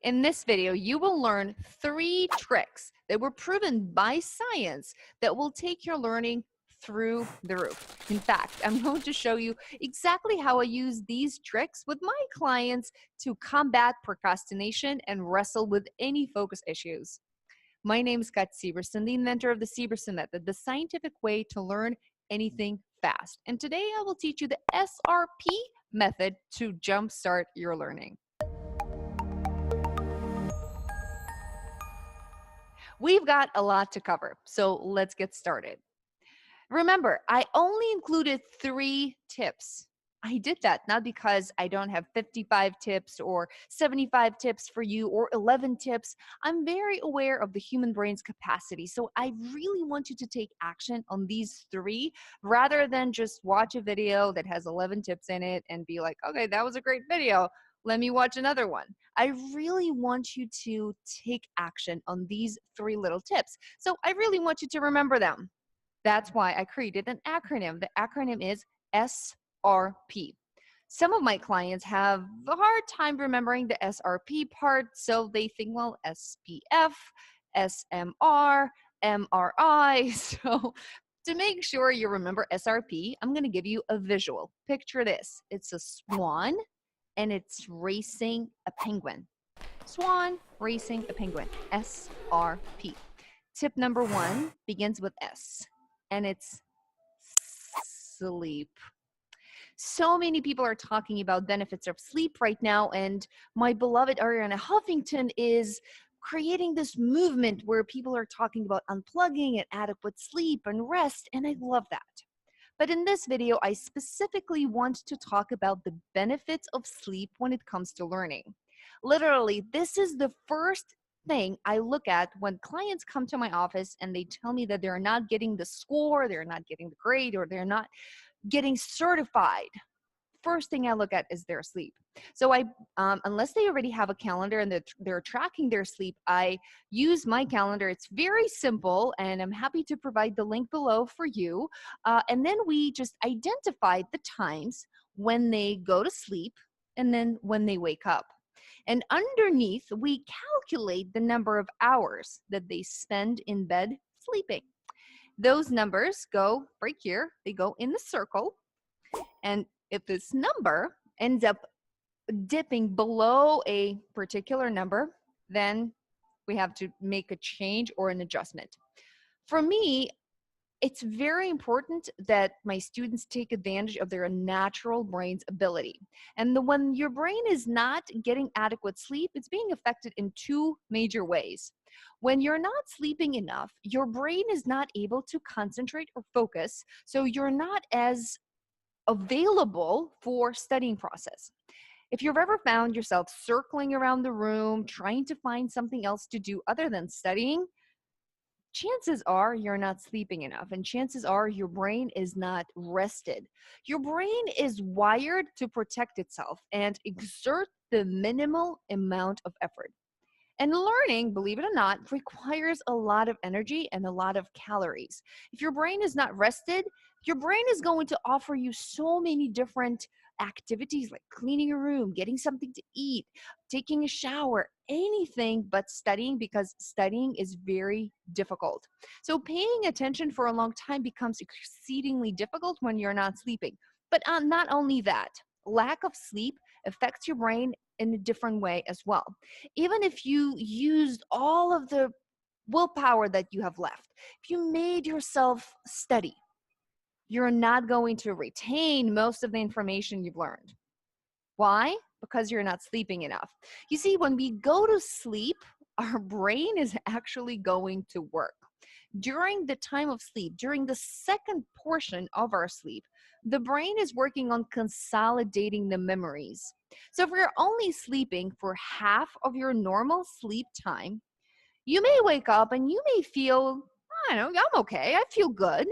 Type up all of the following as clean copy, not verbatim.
In this video, you will learn 3 tricks that were proven by science that will take your learning through the roof. In fact, I'm going to show you exactly how I use these tricks with my clients to combat procrastination and wrestle with any focus issues. My name is Kat Severson, the inventor of the Severson method, the scientific way to learn anything fast. And today I will teach you the SRP method to jumpstart your learning. We've got a lot to cover, so let's get started. Remember, I only included 3 tips. I did that not because I don't have 55 tips or 75 tips for you or 11 tips. I'm very aware of the human brain's capacity. So I really want you to take action on these 3 rather than just watch a video that has 11 tips in it and be like, okay, that was a great video. Let me watch another one. I really want you to take action on these 3 little tips. So I really want you to remember them. That's why I created an acronym. The acronym is SRP. Some of my clients have a hard time remembering the SRP part, so they think, well, SPF, SMR, MRI. So to make sure you remember SRP, I'm going to give you a visual. Picture this. It's a swan, and it's racing a penguin. Swan racing a penguin. SRP. Tip number 1 begins with S, and it's sleep. So many people are talking about benefits of sleep right now, and my beloved Ariana Huffington is creating this movement where people are talking about unplugging and adequate sleep and rest, and I love that. But in this video, I specifically want to talk about the benefits of sleep when it comes to learning. Literally, this is the first thing I look at when clients come to my office and they tell me that they're not getting the score, they're not getting the grade, or they're not getting certified. First thing I look at is their sleep. So unless they already have a calendar and they're tracking their sleep, I use my calendar. It's very simple, and I'm happy to provide the link below for you. And then we just identify the times when they go to sleep and then when they wake up. And underneath, we calculate the number of hours that they spend in bed sleeping. Those numbers go right here. They go in the circle. And if this number ends up dipping below a particular number, then we have to make a change or an adjustment. For me, it's very important that my students take advantage of their natural brain's ability. And when your brain is not getting adequate sleep, it's being affected in 2 major ways. When you're not sleeping enough, your brain is not able to concentrate or focus, so you're not as available for studying process. If you've ever found yourself circling around the room, trying to find something else to do other than studying, chances are you're not sleeping enough, and chances are your brain is not rested. Your brain is wired to protect itself and exert the minimal amount of effort. And learning, believe it or not, requires a lot of energy and a lot of calories. If your brain is not rested, your brain is going to offer you so many different activities like cleaning a room, getting something to eat, taking a shower, anything but studying, because studying is very difficult. So paying attention for a long time becomes exceedingly difficult when you're not sleeping. But not only that, lack of sleep affects your brain in a different way as well. Even if you used all of the willpower that you have left, if you made yourself study, you're not going to retain most of the information you've learned. Why? Because you're not sleeping enough. You see, when we go to sleep, our brain is actually going to work. During the time of sleep, during the second portion of our sleep, the brain is working on consolidating the memories. So if you're only sleeping for half of your normal sleep time, you may wake up and you may feel, I don't know, I'm okay, I feel good.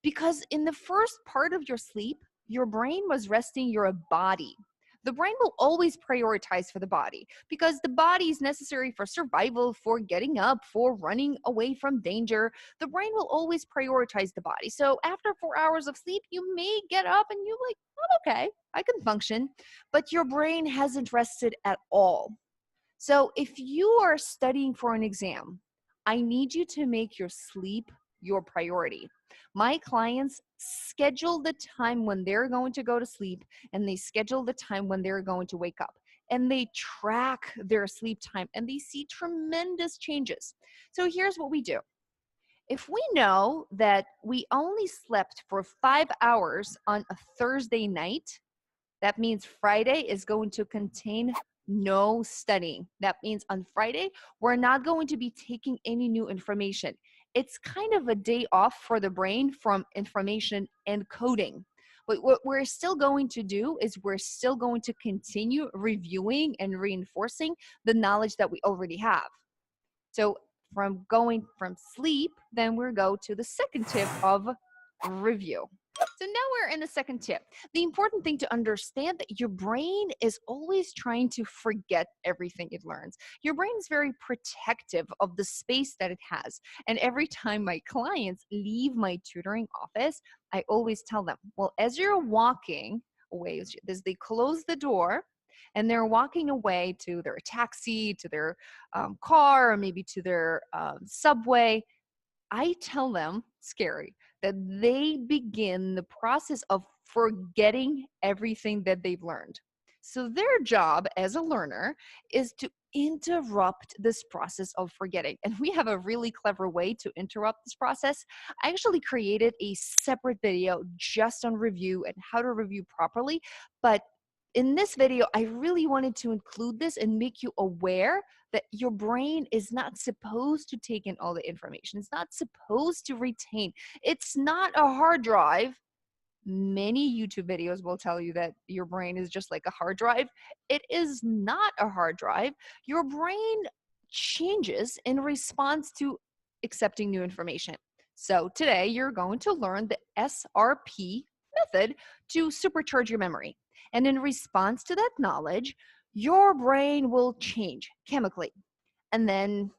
Because in the first part of your sleep, your brain was resting your body. The brain will always prioritize for the body because the body is necessary for survival, for getting up, for running away from danger. The brain will always prioritize the body. So after 4 hours of sleep, you may get up and you're like, I'm okay, I can function. But your brain hasn't rested at all. So if you are studying for an exam, I need you to make your sleep your priority. My clients schedule the time when they're going to go to sleep, and they schedule the time when they're going to wake up. And they track their sleep time, and they see tremendous changes. So here's what we do. If we know that we only slept for 5 hours on a Thursday night, that means Friday is going to contain no studying. That means on Friday, we're not going to be taking any new information. It's kind of a day off for the brain from information and coding. But what we're still going to do is we're still going to continue reviewing and reinforcing the knowledge that we already have. So from going from sleep, then we'll go to the second tip of review. So now we're in the second tip. The important thing to understand that your brain is always trying to forget everything it learns. Your brain is very protective of the space that it has. And every time my clients leave my tutoring office, I always tell them, well, as you're walking away, as they close the door, and they're walking away to their taxi, to their car, or maybe to their subway, I tell them, scary, that they begin the process of forgetting everything that they've learned. So their job as a learner is to interrupt this process of forgetting. And we have a really clever way to interrupt this process. I actually created a separate video just on review and how to review properly. But in this video, I really wanted to include this and make you aware that your brain is not supposed to take in all the information. It's not supposed to retain. It's not a hard drive. Many YouTube videos will tell you that your brain is just like a hard drive. It is not a hard drive. Your brain changes in response to accepting new information. So today you're going to learn the SRP method to supercharge your memory. And in response to that knowledge, your brain will change chemically. And then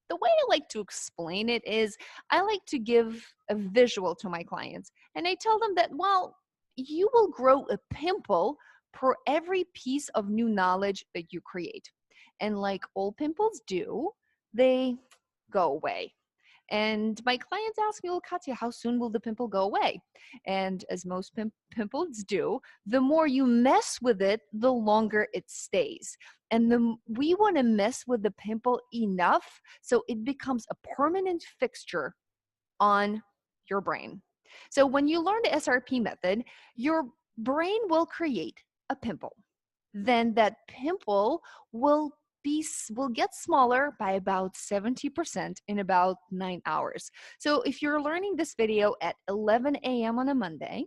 the way I like to explain it is I like to give a visual to my clients. And I tell them that, well, you will grow a pimple per every piece of new knowledge that you create. And like all pimples do, they go away. And my clients ask me, well, Katya, how soon will the pimple go away? And as most pimples do, the more you mess with it, the longer it stays. And we want to mess with the pimple enough so it becomes a permanent fixture on your brain. So when you learn the SRP method, your brain will create a pimple. Then that pimple will get smaller by about 70% in about 9 hours. So if you're learning this video at 11 a.m. on a Monday,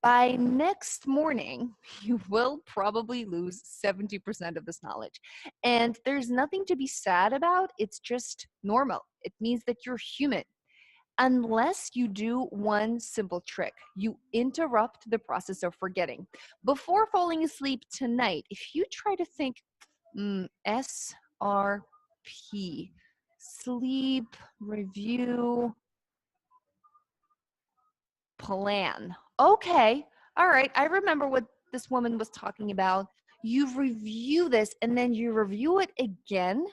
by next morning, you will probably lose 70% of this knowledge. And there's nothing to be sad about. It's just normal. It means that you're human. Unless you do one simple trick, you interrupt the process of forgetting. Before falling asleep tonight, if you try to think, SRP, sleep review plan. Okay, all right, I remember what this woman was talking about. You review this and then you review it again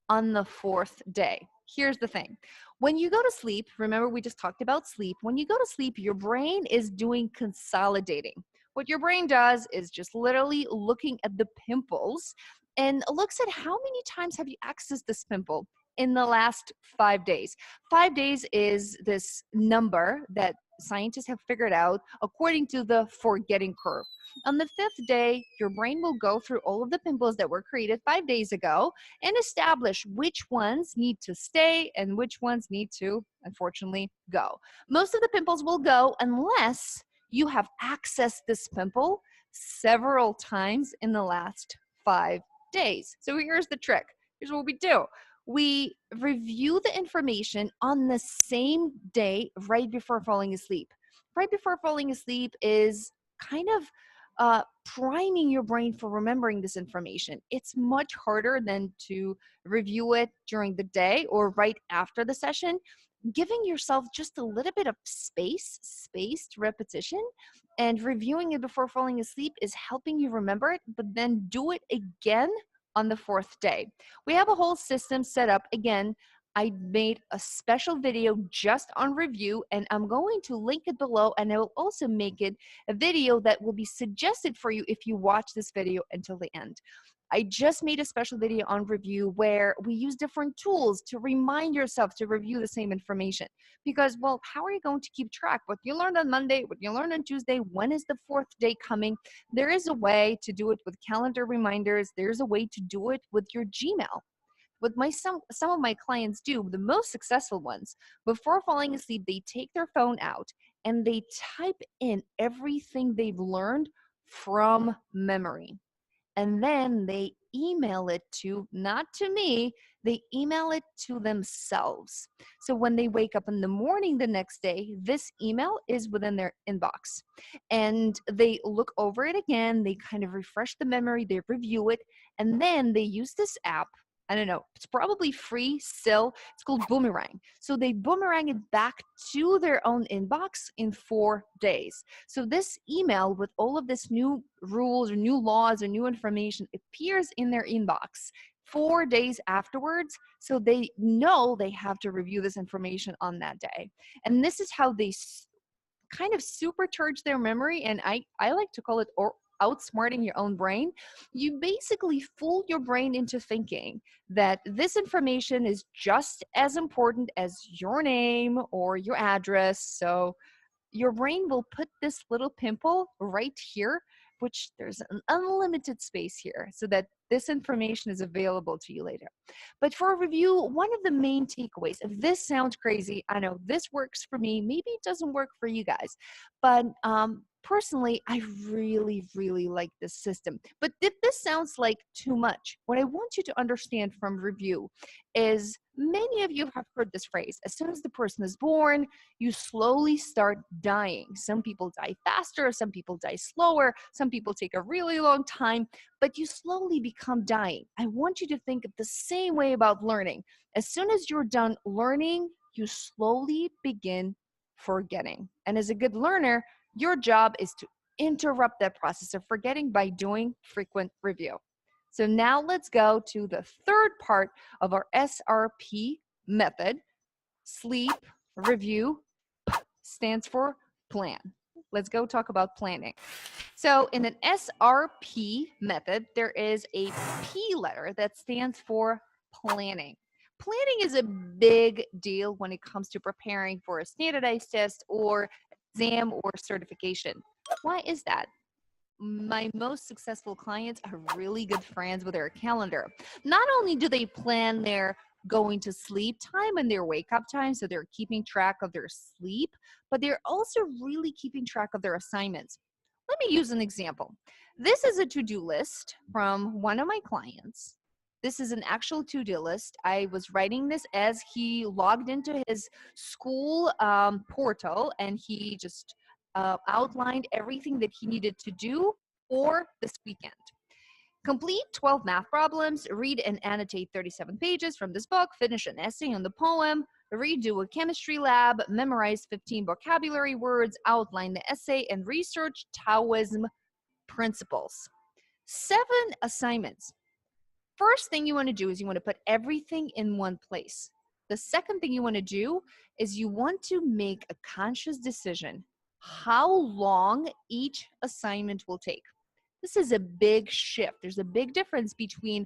on the fourth day. Here's the thing. When you go to sleep, remember we just talked about sleep. When you go to sleep, your brain is doing consolidating. What your brain does is just literally looking at the pimples and looks at how many times have you accessed this pimple in the last 5 days. 5 days is this number that scientists have figured out according to the forgetting curve. On the fifth day, your brain will go through all of the pimples that were created 5 days ago and establish which ones need to stay and which ones need to, unfortunately, go. Most of the pimples will go unless you have accessed this pimple several times in the last 5 days. So here's the trick. Here's what we do. We review the information on the same day right before falling asleep. Right before falling asleep is kind of priming your brain for remembering this information. It's much harder than to review it during the day or right after the session. Giving yourself just a little bit of spaced repetition, and reviewing it before falling asleep is helping you remember it, but then do it again on the fourth day. We have a whole system set up. Again, I made a special video just on review, and I'm going to link it below, and I will also make it a video that will be suggested for you if you watch this video until the end. I just made a special video on review where we use different tools to remind yourself to review the same information. Because, well, how are you going to keep track? What you learned on Monday, what you learned on Tuesday, when is the fourth day coming? There is a way to do it with calendar reminders. There's a way to do it with your Gmail. What some of my clients do, the most successful ones, before falling asleep, they take their phone out and they type in everything they've learned from memory. And then they email it to, not to me, they email it to themselves. So when they wake up in the morning the next day, this email is within their inbox. And they look over it again, they kind of refresh the memory, they review it, and then they use this app. I don't know, it's probably free still. It's called Boomerang. So they boomerang it back to their own inbox in 4 days. So this email with all of this new rules or new laws or new information appears in their inbox 4 days afterwards. So they know they have to review this information on that day. And this is how they kind of supercharge their memory. And I like to call it outsmarting your own brain. You basically fool your brain into thinking that this information is just as important as your name or your address. So your brain will put this little pimple right here, which there's an unlimited space here so that this information is available to you later. But for a review, one of the main takeaways, if this sounds crazy, I know this works for me, maybe it doesn't work for you guys, but personally, I really, really like this system. But if this sounds like too much, what I want you to understand from review is many of you have heard this phrase, as soon as the person is born, you slowly start dying. Some people die faster, some people die slower, some people take a really long time, but you slowly become dying. I want you to think of the same way about learning. As soon as you're done learning, you slowly begin forgetting. And as a good learner, your job is to interrupt that process of forgetting by doing frequent review. So now let's go to the third part of our SRP method. Sleep, review, stands for plan. Let's go talk about planning. So in an SRP method, there is a P letter that stands for planning. Planning is a big deal when it comes to preparing for a standardized test or exam or certification. Why is that? My most successful clients are really good friends with their calendar. Not only do they plan their going to sleep time and their wake up time, so they're keeping track of their sleep, but they're also really keeping track of their assignments. Let me use an example. This is a to-do list from one of my clients. This is an actual to-do list. I was writing this as he logged into his school portal, and he just outlined everything that he needed to do for this weekend. Complete 12 math problems, read and annotate 37 pages from this book, finish an essay on the poem, redo a chemistry lab, memorize 15 vocabulary words, outline the essay, and research Taoism principles. 7 assignments. First thing you want to do is you want to put everything in one place. The second thing you want to do is you want to make a conscious decision how long each assignment will take. This is a big shift. There's a big difference between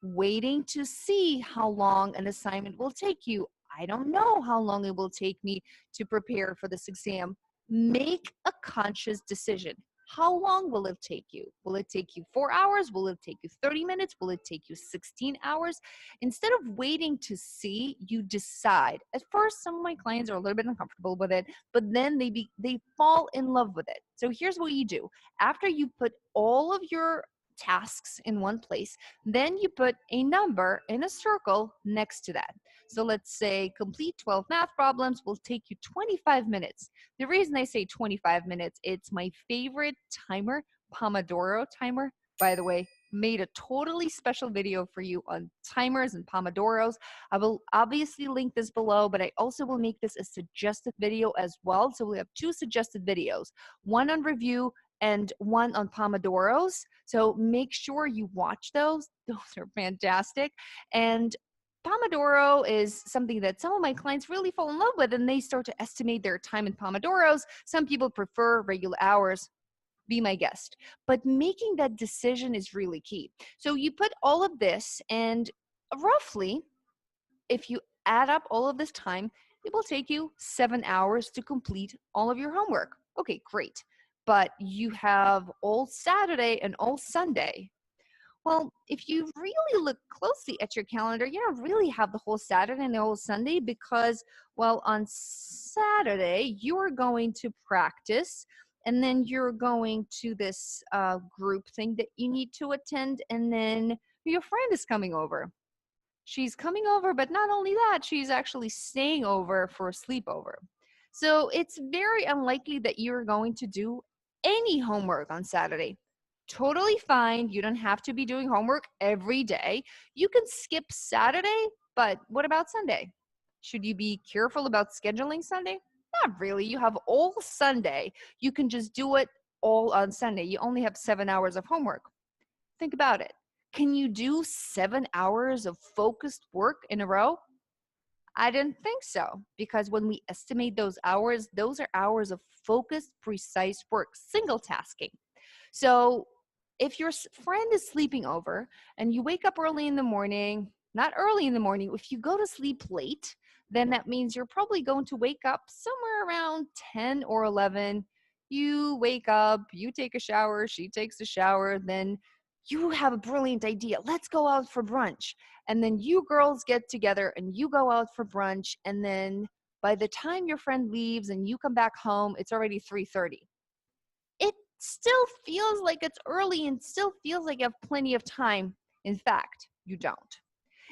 waiting to see how long an assignment will take you. I don't know how long it will take me to prepare for this exam. Make a conscious decision. How long will it take you? Will it take you 4 hours? Will it take you 30 minutes? Will it take you 16 hours? Instead of waiting to see, you decide. At first, some of my clients are a little bit uncomfortable with it, but then they fall in love with it. So here's what you do. After you put all of your tasks in one place, then you put a number in a circle next to that. So let's say complete 12 math problems will take you 25 minutes. The reason I say 25 minutes, it's my favorite timer, Pomodoro timer. By the way, made a totally special video for you on timers and Pomodoros. I will obviously link this below, but I also will make this a suggested video as well. So we have 2 suggested videos, one on review and one on Pomodoros. So make sure you watch those. Those are fantastic. And Pomodoro is something that some of my clients really fall in love with, and they start to estimate their time in Pomodoros. Some people prefer regular hours. Be my guest. But making that decision is really key. So you put all of this, and roughly, if you add up all of this time, it will take you 7 hours to complete all of your homework. Okay, great. But you have all Saturday and all Sunday. Well, if you really look closely at your calendar, you don't really have the whole Saturday and the whole Sunday because, well, on Saturday, you're going to practice and then you're going to this group thing that you need to attend, and then your friend is coming over. She's coming over, but not only that, she's actually staying over for a sleepover. So it's very unlikely that you're going to do any homework on Saturday. Totally fine. You don't have to be doing homework every day. You can skip Saturday, but what about Sunday? Should you be careful about scheduling Sunday? Not really. You have all Sunday. You can just do it all on Sunday. You only have 7 hours of homework. Think about it. Can you do 7 hours of focused work in a row? I didn't think so, because when we estimate those are hours of focused, precise work, single tasking. So if your friend is sleeping over and you wake up early in the morning, not early in the morning, if you go to sleep late, then that means you're probably going to wake up somewhere around 10 or 11. You wake up, you take a shower, she takes a shower, then you have a brilliant idea. Let's go out for brunch. And then you girls get together and you go out for brunch. And then by the time your friend leaves and you come back home, it's already 3:30. It still feels like it's early and still feels like you have plenty of time. In fact, you don't.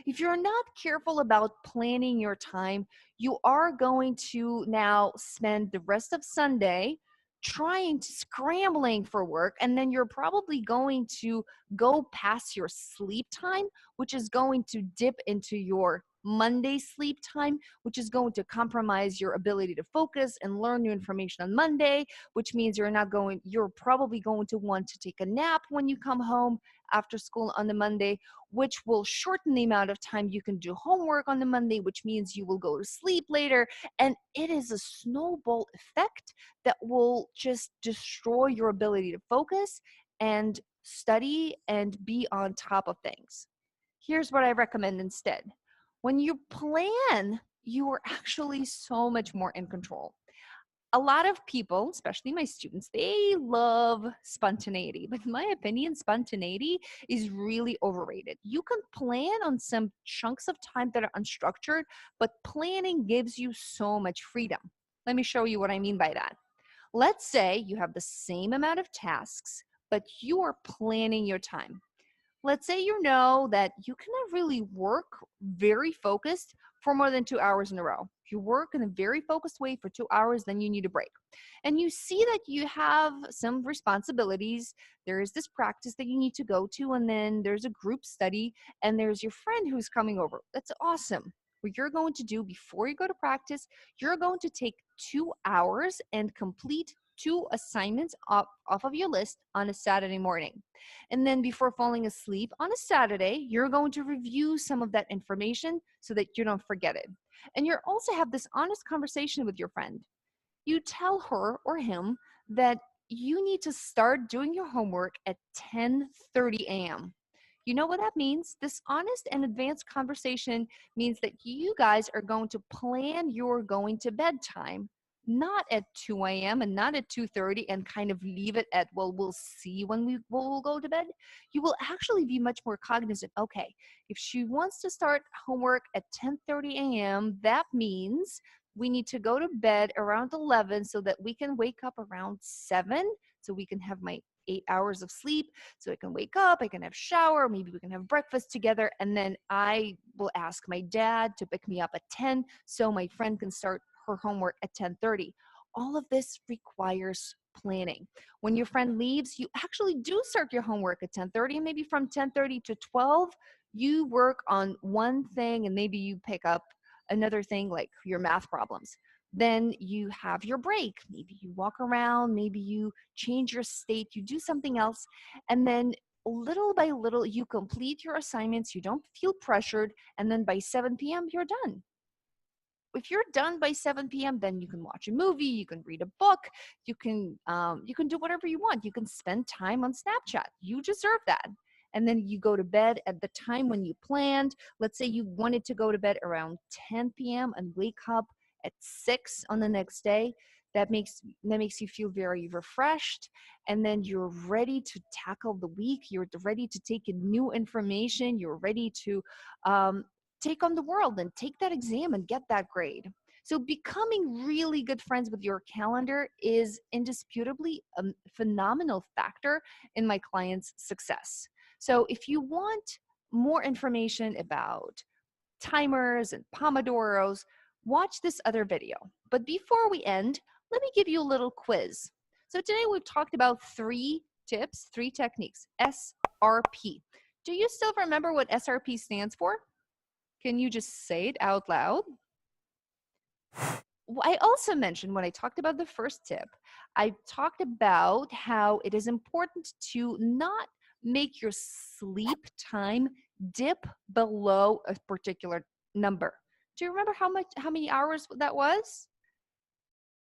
If you're not careful about planning your time, you are going to now spend the rest of Sunday trying to scrambling for work, and then you're probably going to go past your sleep time, which is going to dip into your Monday sleep time, which is going to compromise your ability to focus and learn new information on Monday, which means you're probably going to want to take a nap when you come home after school on the Monday, which will shorten the amount of time you can do homework on the Monday, which means you will go to sleep later. And it is a snowball effect that will just destroy your ability to focus and study and be on top of things. Here's what I recommend instead. When you plan, you are actually so much more in control. A lot of people, especially my students, they love spontaneity. But in my opinion, spontaneity is really overrated. You can plan on some chunks of time that are unstructured, but planning gives you so much freedom. Let me show you what I mean by that. Let's say you have the same amount of tasks, but you are planning your time. Let's say you know that you cannot really work very focused for more than 2 hours in a row. If you work in a very focused way for 2 hours, then you need a break. And you see that you have some responsibilities. There is this practice that you need to go to, and then there's a group study, and there's your friend who's coming over. That's awesome. What you're going to do before you go to practice, you're going to take 2 hours and complete two assignments off of your list on a Saturday morning. And then before falling asleep on a Saturday, you're going to review some of that information so that you don't forget it. And you'll also have this honest conversation with your friend. You tell her or him that you need to start doing your homework at 10:30 a.m. You know what that means? This honest and advanced conversation means that you guys are going to plan your going to bed time, not at 2 a.m. and not at 2:30 and kind of leave it at, well, we'll see when we'll go to bed. You will actually be much more cognizant. Okay, if she wants to start homework at 10:30 a.m., that means we need to go to bed around 11 so that we can wake up around 7 so we can have my 8 hours of sleep, so I can wake up, I can have shower, maybe we can have breakfast together, and then I will ask my dad to pick me up at 10 so my friend can start her homework at 10:30. All of this requires planning. When your friend leaves, you actually do start your homework at 10:30, and maybe from 10:30 to 12, you work on one thing and maybe you pick up another thing like your math problems. Then you have your break. Maybe you walk around, maybe you change your state, you do something else. And then little by little, you complete your assignments. You don't feel pressured. And then by 7 p.m., you're done. If you're done by 7 p.m., then you can watch a movie, you can read a book, you can do whatever you want. You can spend time on Snapchat. You deserve that. And then you go to bed at the time when you planned. Let's say you wanted to go to bed around 10 p.m. and wake up at 6 on the next day. That makes you feel very refreshed, and then you're ready to tackle the week. You're ready to take in new information. You're ready to um, take on the world and take that exam and get that grade. So becoming really good friends with your calendar is indisputably a phenomenal factor in my clients' success. So if you want more information about timers and Pomodoros, watch this other video. But before we end, let me give you a little quiz. So today we've talked about 3 tips, 3 techniques, SRP. Do you still remember what SRP stands for? Can you just say it out loud? I also mentioned when I talked about the first tip, I talked about how it is important to not make your sleep time dip below a particular number. Do you remember how many hours that was?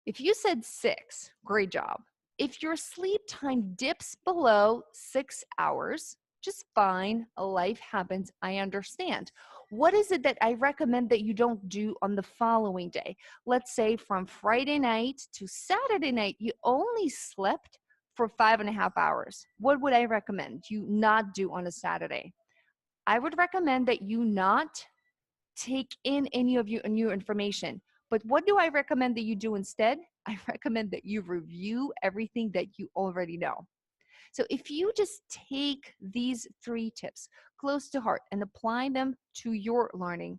If you said 6, great job. If your sleep time dips below 6 hours, just fine. Life happens. I understand. What is it that I recommend that you don't do on the following day? Let's say from Friday night to Saturday night, you only slept for 5.5 hours. What would I recommend you not do on a Saturday? I would recommend that you not take in any of your new information. But what do I recommend that you do instead? I recommend that you review everything that you already know. So if you just take these 3 tips close to heart and apply them to your learning,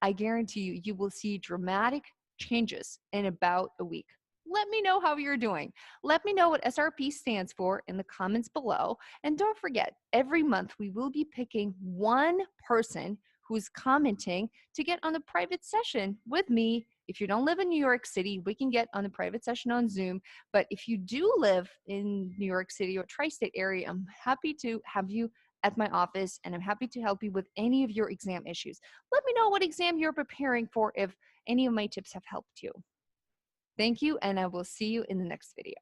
I guarantee you, you will see dramatic changes in about a week. Let me know how you're doing. Let me know what SRP stands for in the comments below. And don't forget, every month we will be picking one person who's commenting to get on a private session with me. If you don't live in New York City, we can get on a private session on Zoom. But if you do live in New York City or tri-state area, I'm happy to have you at my office, and I'm happy to help you with any of your exam issues. Let me know what exam you're preparing for if any of my tips have helped you. Thank you, and I will see you in the next video.